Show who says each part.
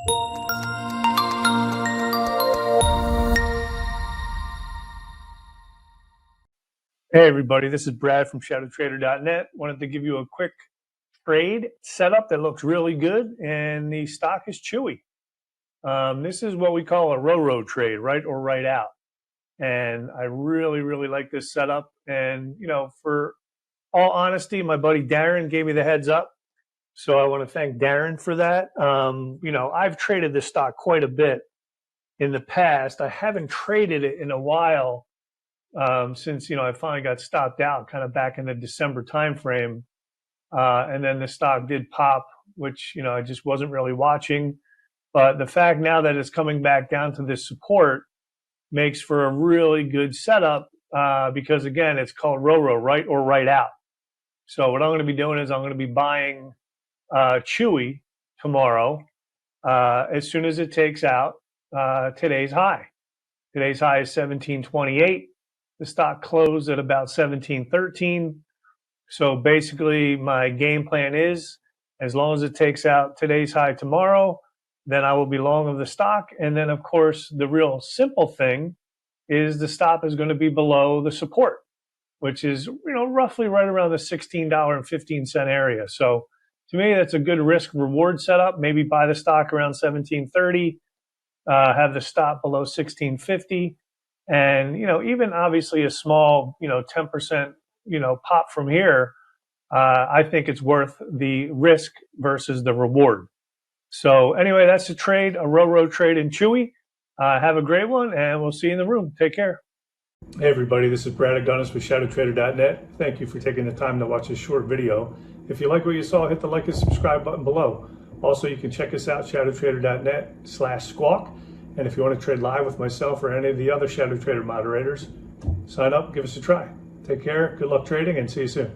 Speaker 1: Hey everybody, this is Brad from ShadowTrader.net. Wanted to give you a quick trade setup that looks really good, and the stock is CHWY. This is what we call a RORO trade, right or right out. And I really like this setup. And, you know, for all honesty, my buddy Darren gave me the heads up. So I want to thank Darren for that. You know, I've traded this stock quite a bit in the past. I haven't traded it in a while. Since, you know, I finally got stopped out kind of back in the December timeframe. And then the stock did pop, which, you know, I just wasn't really watching. But the fact now that it's coming back down to this support makes for a really good setup because, again, it's called RORO, right or right out. So what I'm going to be doing is I'm going to be buying CHWY tomorrow as soon as it takes out today's high. Today's high is 1728. The stock closed at about 1713. So basically my game plan is, as long as it takes out today's high tomorrow, then I will be long of the stock. And then, of course, the real simple thing is the stop is going to be below the support, which is, you know, roughly right around the $16.15 area. So to me, that's a good risk reward setup. Maybe buy the stock around 1730, have the stop below 1650. And, you know, even obviously a small, you know, 10%, you know, pop from here, I think it's worth the risk versus the reward. So anyway, that's the trade, a RORO trade in CHWY. Have a great one, and we'll see you in the room. Take care. Hey, everybody. This is Brad Agonis with ShadowTrader.net. Thank you for taking the time to watch this short video. If you like what you saw, hit the like and subscribe button below. Also, you can check us out, ShadowTrader.net/squawk. And if you want to trade live with myself or any of the other Shadow Trader moderators, sign up, give us a try. Take care, good luck trading, and see you soon.